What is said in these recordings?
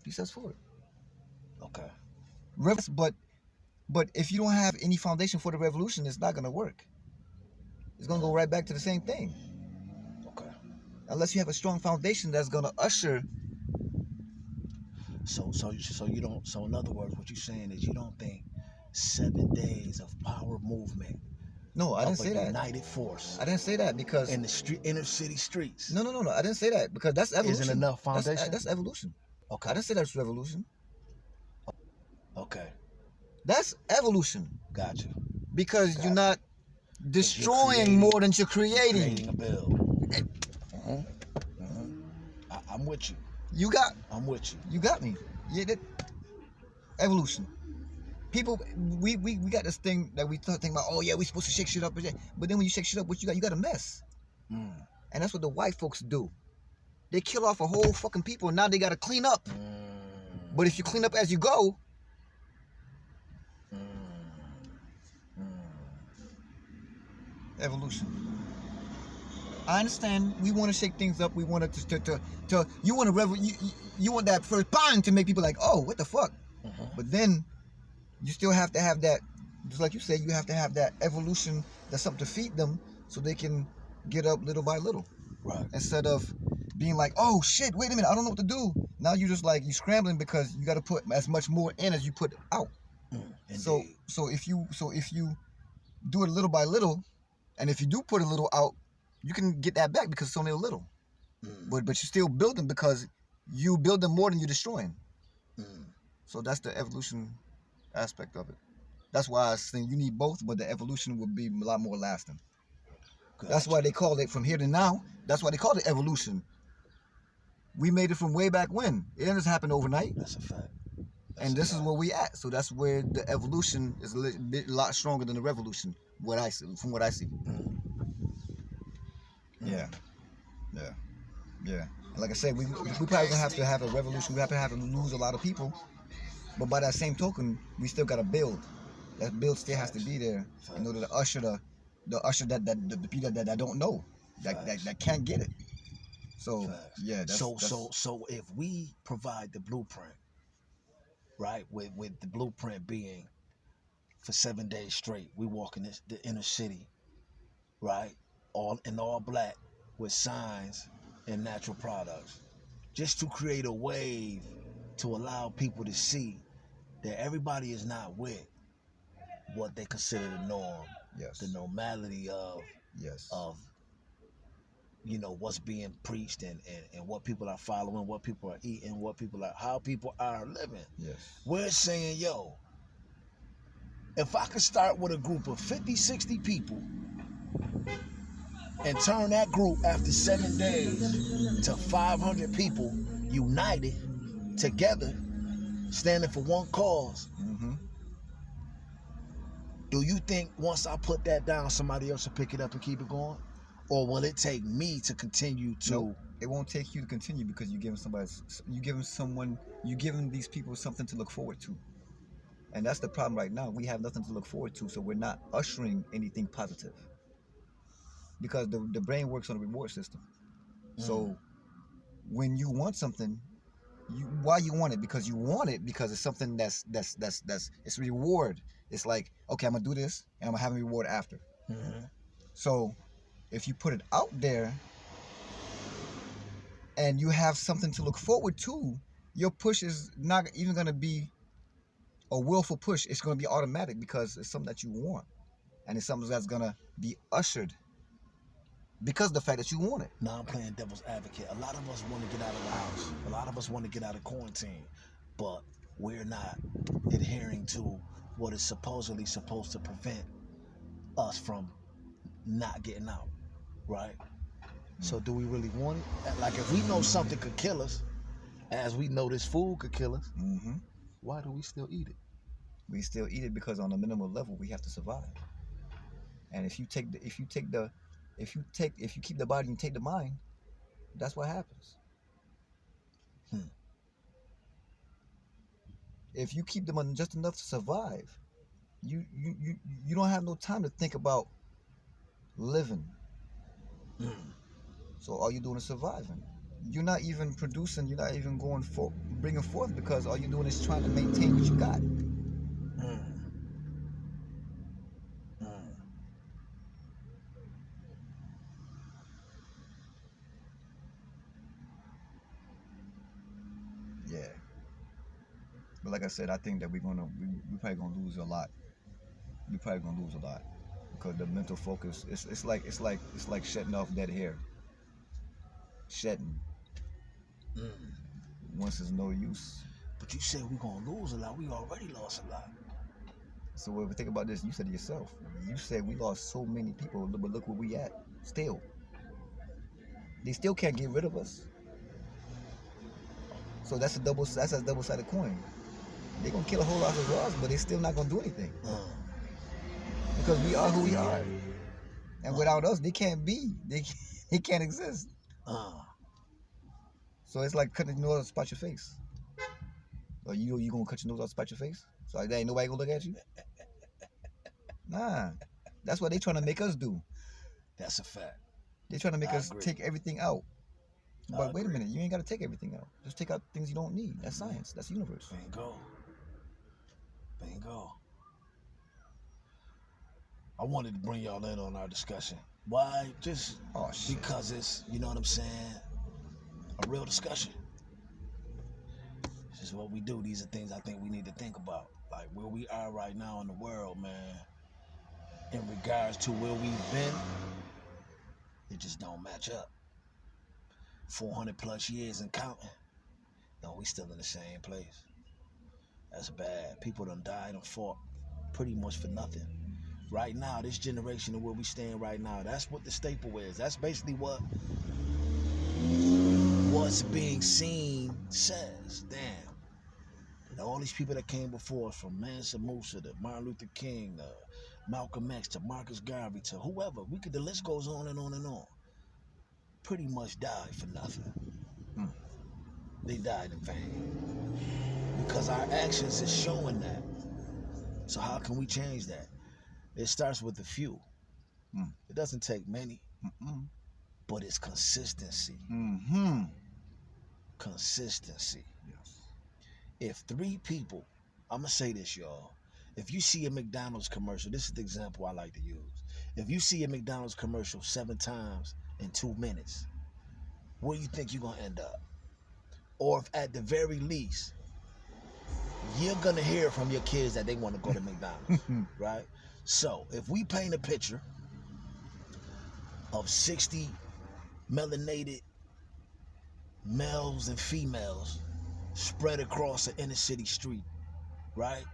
He steps forward. Okay. But if you don't have any foundation for the revolution, it's not gonna work. It's gonna go right back to the same thing. Okay. Unless you have a strong foundation that's gonna usher. So you don't. So in other words, what you're saying is you don't think 7 days of power movement No, I didn't of a say that. united force I didn't say that because in the inner city streets no. I didn't say that because that's isn't evolution. enough foundation. That's evolution. Okay. I didn't say that's revolution. Okay. That's evolution Gotcha. because Got you're it. not 'Cause you're destroying more than you're creating creating. a build. I'm with you. I'm with you. You got me. Yeah, evolution. People, we got this thing that we think about. Oh yeah, we supposed to shake shit up, but then when you shake shit up, what you got? You got a mess, Mm. and that's what the white folks do. They kill off a whole fucking people, and now they got to clean up. But if you clean up as you go, evolution. I understand. We want to shake things up. We want to you want to you want that first bang to make people like, oh, what the fuck? But then you still have to have that, just like you said, you have to have that evolution. That's something to feed them so they can get up little by little. Right. Instead of being like, oh shit, wait a minute, I don't know what to do. Now you just like you scrambling because you got to put as much more in as you put out. So if you do it little by little, and if you do put a little out, you can get that back because it's only a little. But you're still building because you building more than you're destroying. So that's the evolution aspect of it. That's why I think you need both, but the evolution will be a lot more lasting. Gotcha. That's why they call it from here to now. That's why they call it evolution. We made it from way back when. It didn't just happen overnight. That's a fact. And this is where we at. So that's where the evolution is a lot stronger than the revolution. From what I see. Yeah. And like I said, we probably gonna have to have a revolution. We have to lose a lot of people. But by that same token, we still gotta build. That build still has to be there in order to usher the the people that don't know, that can't get it. So yeah, so if we provide the blueprint, right, with the blueprint being for 7 days straight, we walk in the inner city, right, all black with signs and natural products, just to create a wave to allow people to see that everybody is not with what they consider the norm, the normality of what's being preached and what people are following, what people are eating, how people are living. We're saying, yo, if I could start with a group of 50, 60 people and turn that group after 7 days to 500 people united together, standing for one cause, do you think once I put that down, somebody else will pick it up and keep it going? Or will it take me to continue to? Nope. It won't take you to continue because you're giving these people something to look forward to. And that's the problem right now. We have nothing to look forward to, so we're not ushering anything positive. Because the brain works on a reward system. So when you want something, why you want it? Because you want it because it's something that's it's reward. It's like, okay, I'm gonna do this and I'm gonna have a reward after. So if you put it out there and you have something to look forward to, your push is not even gonna be a willful push. It's gonna be automatic because it's something that you want, and it's something that's gonna be ushered because of the fact that you want it. Now I'm playing devil's advocate. A lot of us want to get out of the house. A lot of us want to get out of quarantine, but we're not adhering to what is supposedly supposed to prevent us from not getting out, right? So do we really want it? Like if we know something could kill us, as we know this food could kill us, why do we still eat it? We still eat it because on a minimal level we have to survive. And if you keep the body and take the mind, that's what happens. If you keep them on just enough to survive, you don't have no time to think about living. So all you're doing is surviving. you're not even producing. You're not even bringing forth because all you're doing is trying to maintain what you got. Mm. Mm. Yeah. But like I said, I think that we probably gonna lose a lot. We probably gonna lose a lot because the mental focus. It's like shutting off dead hair. Shedding. Mm. Once it's no use. But you said we're gonna lose a lot. We already lost a lot. So when we think about this, you said it yourself. You said we lost so many people, but look where we at. Still, they still can't get rid of us. So that's a double-sided coin. They gonna kill a whole lot of us, but they still not gonna do anything because we are who we are, and without us, they can't be. They can't exist. Uh. So it's like cutting your nose out, spot your face. Or you gonna cut your nose out, spot your face? So like, there ain't nobody gonna look at you. Nah, that's what they trying to make us do. That's a fact. They trying to make I us agree. take everything out. I But wait a agree. minute, you ain't gotta take everything out. Just take out things you don't need. That's science. That's the universe. Bingo. Bingo. I wanted to bring y'all in on our discussion. Why? Just Oh shit. because it's, you know what I'm saying, a real discussion. This is what we do. These are things I think we need to think about. Like where we are right now in the world, man, in regards to where we've been, it just don't match up. 400 plus years and counting. No, we still in the same place. That's bad. People done died and fought pretty much for nothing. Right now, this generation and where we stand right now, that's what the staple is. That's basically what's being seen says. Damn. And all these people that came before us, from Mansa Musa to Martin Luther King to Malcolm X to Marcus Garvey to whoever, the list goes on and on and on. Pretty much died for nothing. They died in vain. Because our actions is showing that. So how can we change that? It starts with a few. It doesn't take many, but it's consistency. Consistency. Yes. If 3 people, I'm going to say this, y'all. If you see a McDonald's commercial, this is the example I like to use. If you see a McDonald's commercial 7 times in 2 minutes, where you think you're going to end up? Or if at the very least, you're going to hear from your kids that they want to go to McDonald's, right? So if we paint a picture of 60 melanated males and females spread across an inner city street, right?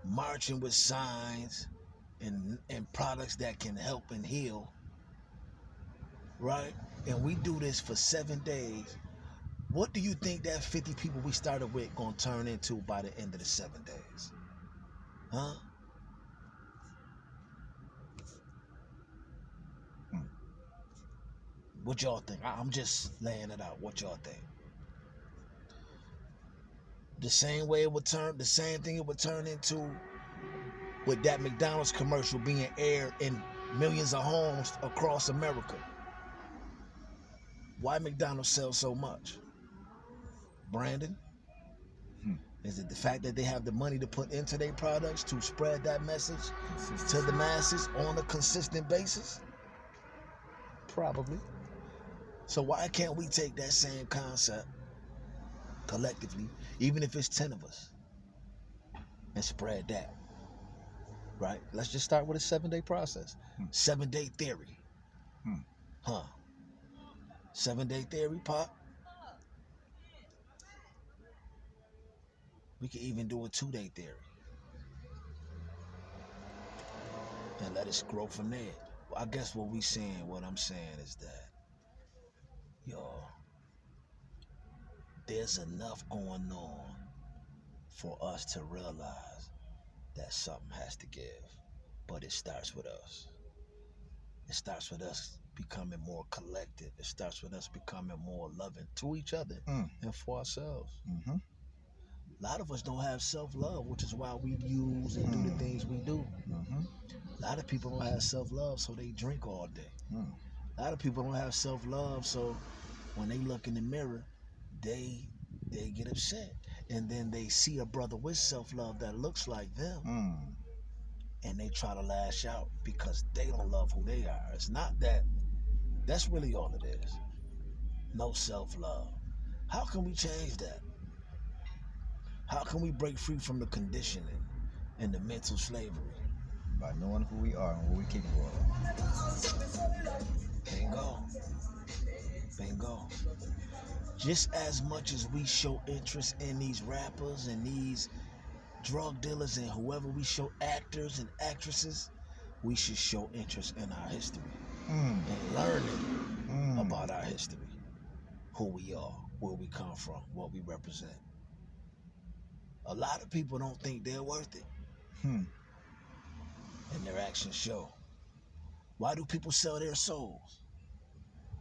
Marching with signs and products that can help and heal, right? And we do this for 7 days. What do you think that 50 people we started with gonna turn into by the end of the 7 days? Huh? What y'all think? I'm just laying it out. What y'all think? The same way it would turn, the same thing it would turn into with that McDonald's commercial being aired in millions of homes across America. Why McDonald's sells so much? Brandon? Is it the fact that they have the money to put into their products to spread that message to the masses on a consistent basis? Probably. So why can't we take that same concept collectively, even if it's 10 of us, and spread that? Right? Let's just start with a 7-day process. 7-day theory. Huh? 7-day theory, Pop? We could even do a 2-day theory. And let us grow from there. Well, I guess what I'm saying is that, y'all, there's enough going on for us to realize that something has to give. But it starts with us. It starts with us becoming more collective. It starts with us becoming more loving to each other and for ourselves. A lot of us don't have self-love, which is why we use and do the things we do. A lot of people don't have self-love, so they drink all day. A lot of people don't have self-love, so when they look in the mirror, they get upset. And then they see a brother with self-love that looks like them, and they try to lash out because they don't love who they are. It's not that. That's really all it is. No self-love. How can we change that? How can we break free from the conditioning and the mental slavery? By knowing who we are and what we're capable of. Bingo. Bingo. Just as much as we show interest in these rappers and these drug dealers and whoever we show, actors and actresses, we should show interest in our history and learning about our history, who we are, where we come from, what we represent. A lot of people don't think they're worth it, and their actions show. Why do people sell their souls?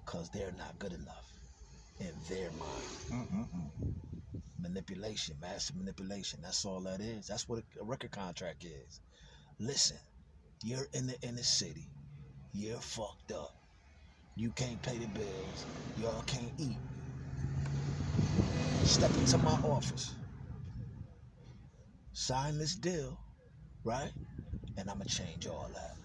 Because they're not good enough in their mind. Manipulation, massive manipulation. That's all that is. That's what a record contract is. Listen, you're in the inner city. You're fucked up. You can't pay the bills. Y'all can't eat. Step into my office. Sign this deal, right? And I'm going to change all that.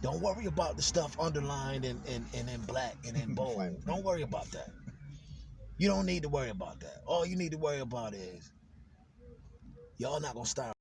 Don't worry about the stuff underlined and in black and in bold. Don't worry about that. You don't need to worry about that. All you need to worry about is y'all not going to start